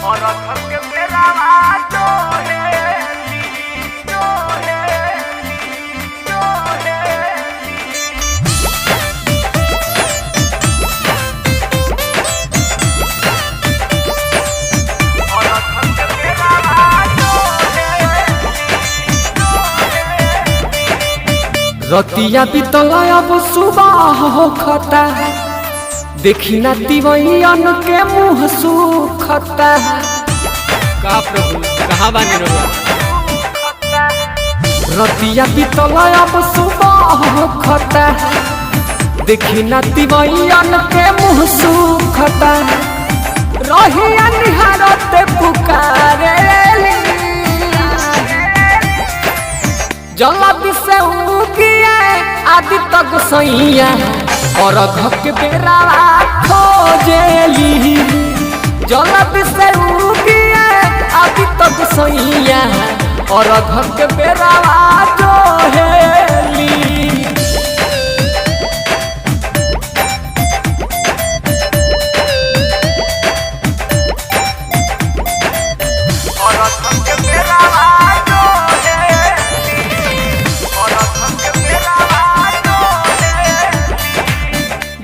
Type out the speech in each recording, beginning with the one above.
और के मेरा जो है जो है जो है और के मेरा जो है रतिया बीतल अब सुबह होखता देखी ना तिवैयन के मुँह सुखता। का प्रभु कहाँ बानी रहुआ? रतिया बीतल अब सुबह होखता देखी ना तिवैयन के मुँह सुखता। रहिया निहारत पुकारे जल्दी से उगिए आदित्य गोसैया और के बेरा खोजेली। जल्दी से उगिए आदित्य गोसैया और के बेरा जोहेली।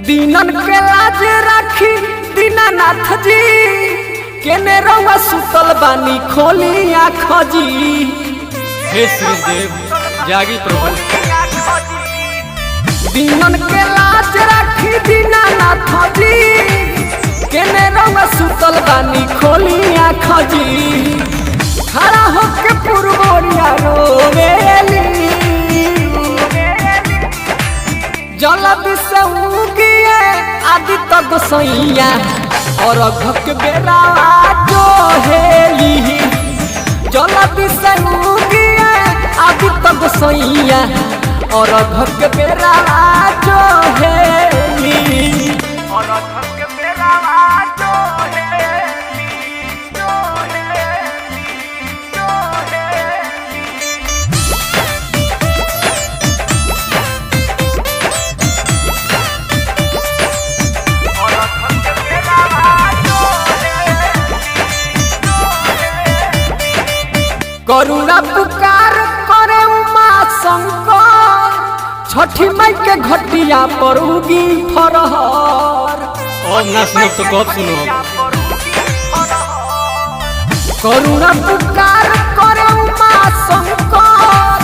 दीनन के लाज राखी दीनानाथ जी केने रहुआ सुतल बानी खोली आँख जी। हे श्रीदेव जागी प्रभु। दीनन के लाज राखी दीनानाथ जी केने रहुआ सुतल बानी खोली आँख जी। खड़ा होके पुरबोरिया रोवेली जल्दी से उगिए आदित्य गोसैया और के बेरा जोहेली। जल्दी से उगिए आदित्य गोसैया और के बेरा जोहेली। और के मेरा जो है जो है जो है करुणा पुकार करे उमा शंकर छठी माई के घटिया पर उगी फरहर। और ना सुनो तो कब सुनो? करुणा पुकार करे उमा शंकर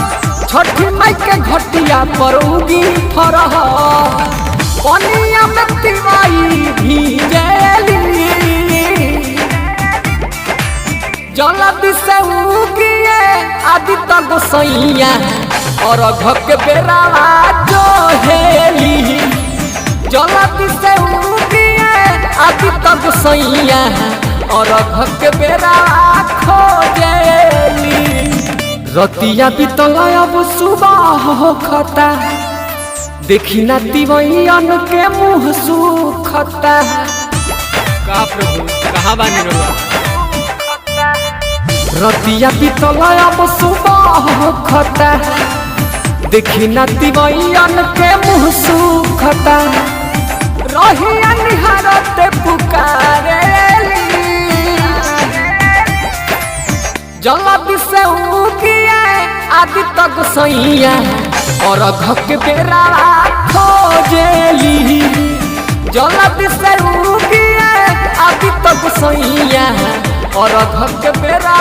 छठी माई के घटिया पर उगी फरहर। पनिया में तिवाई भीजेली जल्दी से उगिए आदित्य गोसैया और के बेरा जोहेली। जल्दी से उगिए आदित्य गोसैया और के बेरा खोजेली। रतिया बीतल अब सुबह होखता देखी ना तिवैयन के मुँह सुखता। का प्रभु कहाँ बानी रहुआ? रतिया बीतल अब सुबह होखता देखी ना तिवैयन के मुँह सुखता। रहिया निहारत पुकारेली जल्दी से उगिए आदित्य गोसैया और के बेरा खोजेली। जल्दी से उगिए आदित्य गोसैया और के बेरा